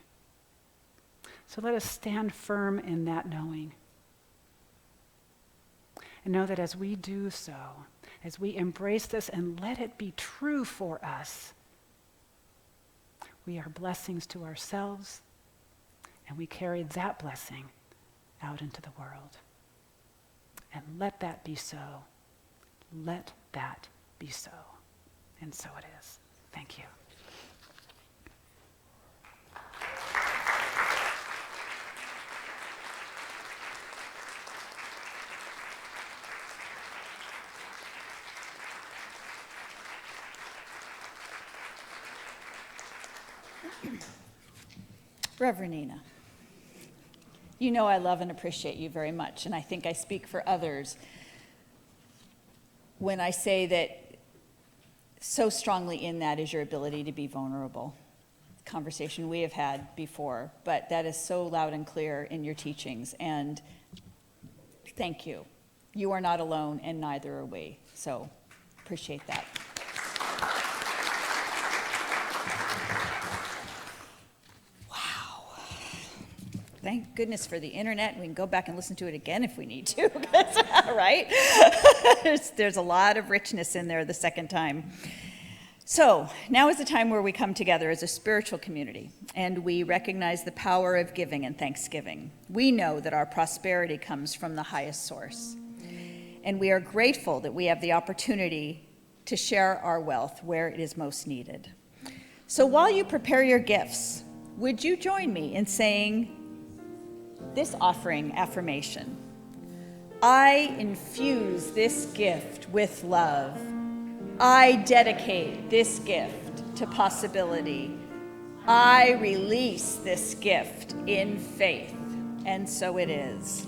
So let us stand firm in that knowing. And know that as we do so, as we embrace this and let it be true for us, we are blessings to ourselves, and we carry that blessing out into the world. And let that be so. Let that be so. And so it is. Thank you. Reverend Nina, you know I love and appreciate you very much, and I think I speak for others when I say that so strongly in that is your ability to be vulnerable. Conversation we have had before, but that is so loud and clear in your teachings, and thank you. You are not alone, and neither are we, so appreciate that. Thank goodness for the internet. We can go back and listen to it again if we need to, right? There's a lot of richness in there the second time. So now is the time where we come together as a spiritual community, and we recognize the power of giving and thanksgiving. We know that our prosperity comes from the highest source, and we are grateful that we have the opportunity to share our wealth where it is most needed. So while you prepare your gifts, would you join me in saying this offering affirmation? I infuse this gift with love. I dedicate this gift to possibility. I release this gift in faith. And so it is.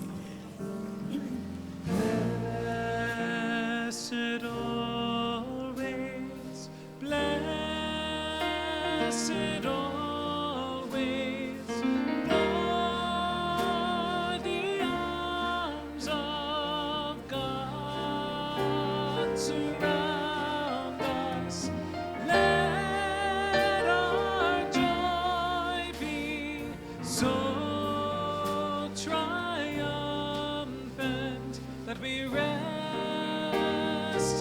Blessed always, blessed always, Lord, the arms of God surround us. Let our joy be so triumphant that we rest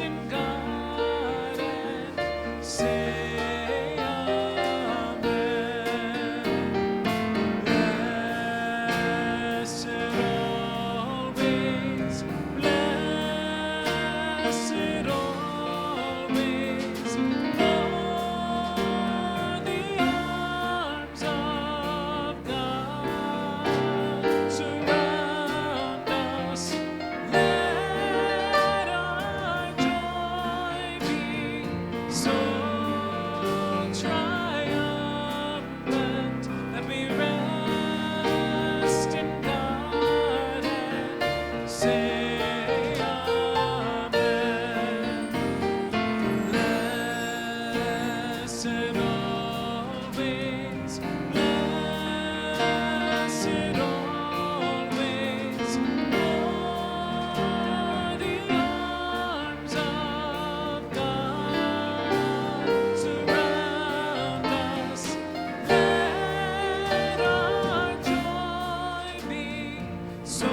in God and say amen. Blessed always, blessed always, Lord, the arms of God surround us. Let our joy be so triumphant that we rest in God and say amen. Blessed always, blessed always, Lord, the arms of God surround us. Let our joy be so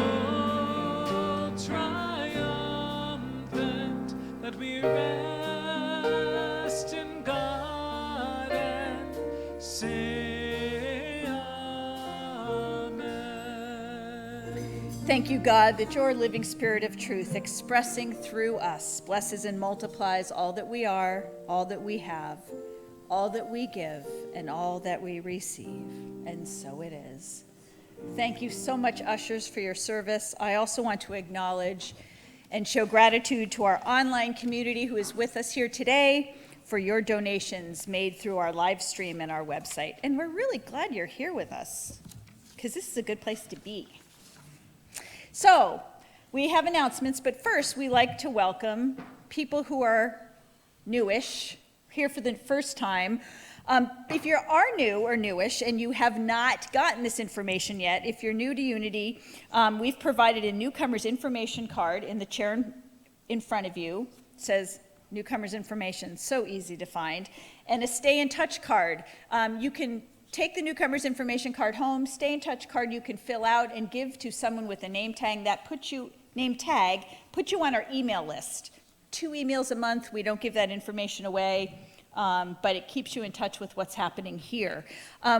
triumphant that we rest in God and say amen. Thank you, God, that your living spirit of truth expressing through us blesses and multiplies all that we are, all that we have, all that we give, and all that we receive. And so it is. Thank you so much, ushers, for your service. I also want to acknowledge and show gratitude to our online community who is with us here today for your donations made through our live stream and our website. And we're really glad you're here with us because this is a good place to be. So we have announcements, but first we like to welcome people who are newish, here for the first time. If you are new or newish and you have not gotten this information yet, if you're new to Unity, we've provided a newcomer's information card in the chair in front of you. It says newcomer's information, so easy to find, and a stay in touch card. You can take the newcomer's information card home, stay in touch card you can fill out and give to someone with a name tag that puts you on our email list. 2 emails a month. We don't give that information away. But it keeps you in touch with what's happening here.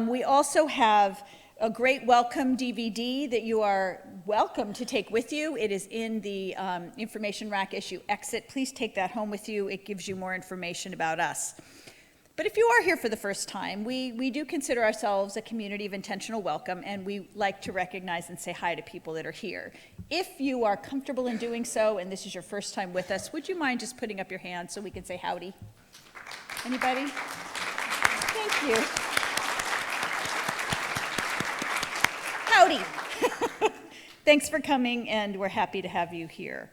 We also have a great welcome DVD that you are welcome to take with you. It is in the information rack issue exit. Please take that home with you. It gives you more information about us. But if you are here for the first time, we do consider ourselves a community of intentional welcome, and we like to recognize and say hi to people that are here. If you are comfortable in doing so, and this is your first time with us, would you mind just putting up your hand so we can say howdy? Anybody? Thank you. Howdy. Thanks for coming, and we're happy to have you here.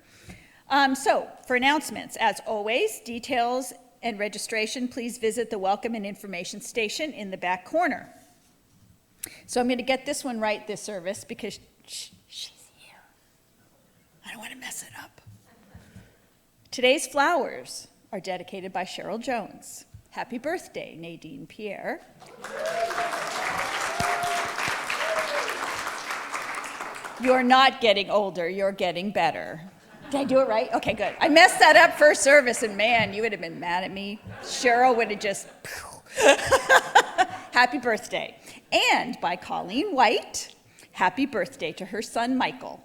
So, for announcements, as always, details and registration, please visit the Welcome and Information Station in the back corner. So I'm going to get this one right this service because she's here. I don't want to mess it up. Today's flowers are dedicated by Cheryl Jones. Happy birthday, Nadine Pierre. You're not getting older, you're getting better. Did I do it right? Okay, good. I messed that up first service, and man, you would have been mad at me. Cheryl would have just, happy birthday. And by Colleen White, happy birthday to her son, Michael,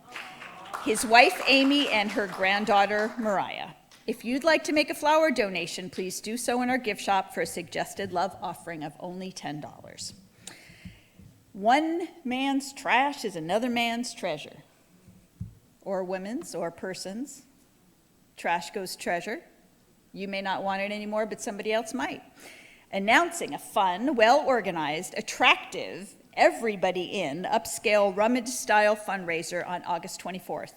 his wife, Amy, and her granddaughter, Mariah. If you'd like to make a flower donation, please do so in our gift shop for a suggested love offering of only $10. One man's trash is another man's treasure. or women's or person's. Trash goes treasure. You may not want it anymore, but somebody else might. Announcing a fun, well-organized, attractive, everybody in, upscale rummage-style fundraiser on August 24th.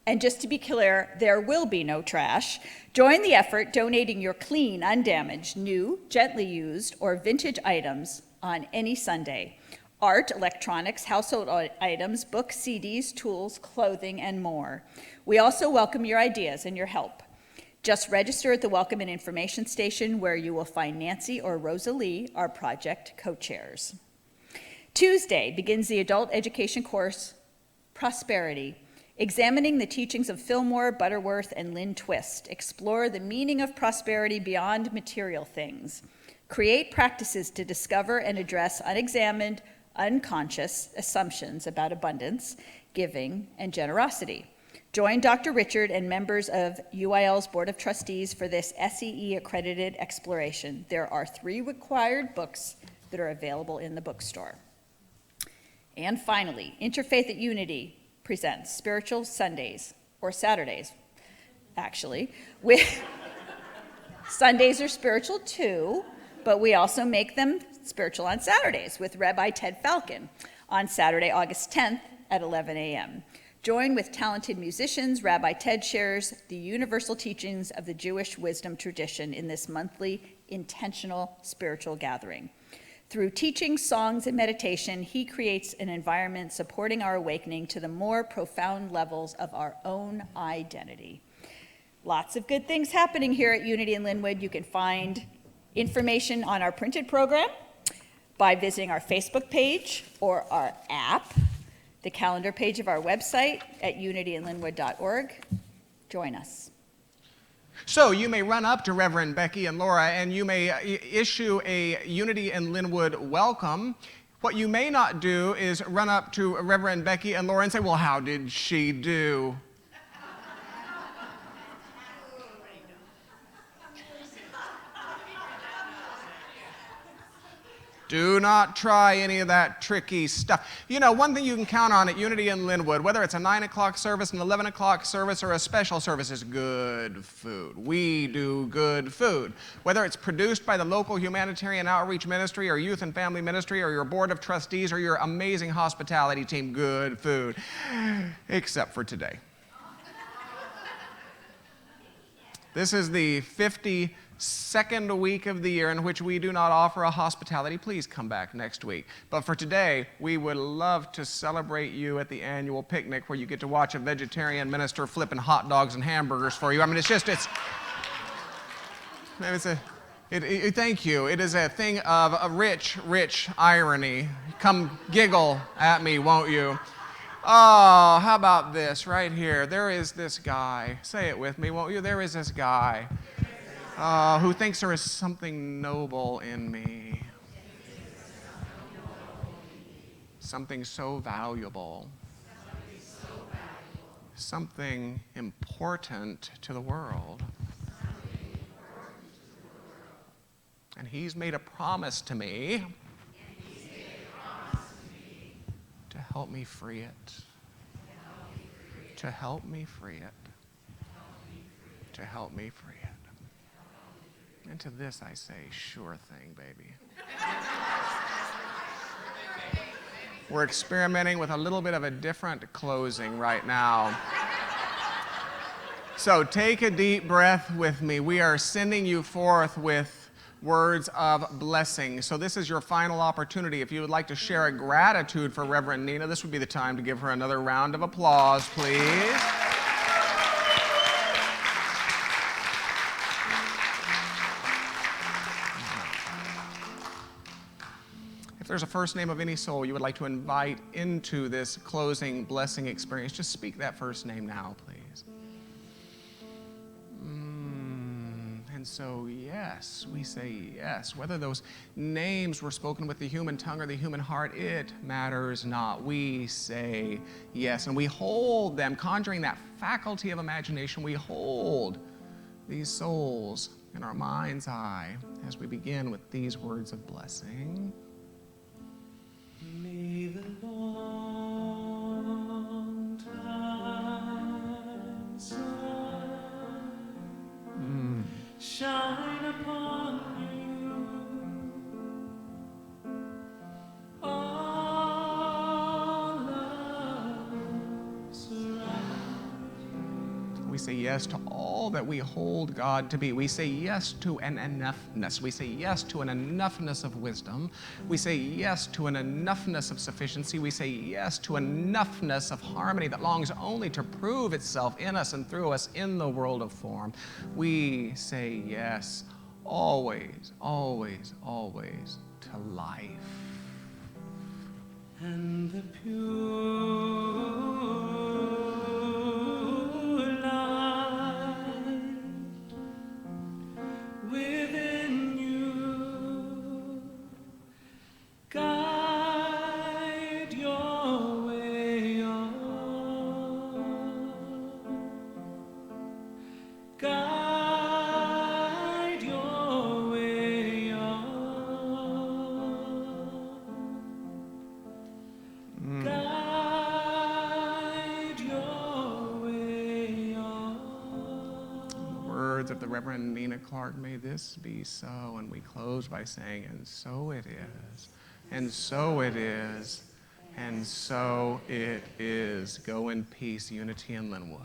And just to be clear, there will be no trash. Join the effort donating your clean, undamaged, new, gently used, or vintage items on any Sunday. Art, electronics, household items, books, CDs, tools, clothing, and more. We also welcome your ideas and your help. Just register at the Welcome and Information Station, where you will find Nancy or Rosalie, our project co-chairs. Tuesday begins the adult education course, Prosperity, examining the teachings of Fillmore, Butterworth, and Lynn Twist. Explore the meaning of prosperity beyond material things. Create practices to discover and address unexamined, unconscious assumptions about abundance, giving, and generosity. Join Dr. Richard and members of UIL's Board of Trustees for this SEE-accredited exploration. There are 3 required books that are available in the bookstore. And finally, Interfaith at Unity presents Spiritual Sundays, or Saturdays, actually. Sundays are spiritual too, but we also make them spiritual on Saturdays with Rabbi Ted Falcon on Saturday, August 10th at 11 a.m. Join with talented musicians. Rabbi Ted shares the universal teachings of the Jewish wisdom tradition in this monthly intentional spiritual gathering. Through teaching, songs, and meditation, he creates an environment supporting our awakening to the more profound levels of our own identity. Lots of good things happening here at Unity in Lynnwood. You can find information on our printed program by visiting our Facebook page or our app, the calendar page of our website at unityinlynnwood.org. Join us. So you may run up to Reverend Becky and Laura and you may issue a Unity in Lynnwood welcome. What you may not do is run up to Reverend Becky and Laura and say, well, how did she do? Do not try any of that tricky stuff. You know, one thing you can count on at Unity in Lynnwood, whether it's a 9 o'clock service, an 11 o'clock service, or a special service, is good food. We do good food. Whether it's produced by the local humanitarian outreach ministry or youth and family ministry or your board of trustees or your amazing hospitality team, good food. Except for today. This is the 52nd week of the year in which we do not offer a hospitality. Please come back next week. But for today, we would love to celebrate you at the annual picnic where you get to watch a vegetarian minister flipping hot dogs and hamburgers for you. I mean, thank you. It is a thing of a rich, rich irony. Come giggle at me, won't you? Oh, how about this right here? There is this guy. Say it with me, won't you? There is this guy. Who thinks there is something noble in me. Something so valuable. Something important to the world. And he's made a promise to me to help me free it. To help me free it. To help me free it. And to this I say, sure thing, baby. We're experimenting with a little bit of a different closing right now. So take a deep breath with me. We are sending you forth with words of blessing. So this is your final opportunity. If you would like to share a gratitude for Reverend Nina, this would be the time to give her another round of applause, please. If there's a first name of any soul you would like to invite into this closing blessing experience, just speak that first name now, please. And so, yes, we say yes. Whether those names were spoken with the human tongue or the human heart, it matters not. We say yes. And we hold them, conjuring that faculty of imagination, we hold these souls in our mind's eye as we begin with these words of blessing. May the long time shine upon you. All love surrounds. We say yes to all that we hold God to be. We say yes to an enoughness. We say yes to an enoughness of wisdom. We say yes to an enoughness of sufficiency. We say yes to enoughness of harmony that longs only to prove itself in us and through us in the world of form. We say yes always, always, always to life. And the pure light within you, guide your way on. Guide your way on. Guide your way on. The words of the Reverend Nina Clark, may this be so. And we close by saying, and so it is, and so it is, and so it is. Go in peace, unity in Lynnwood.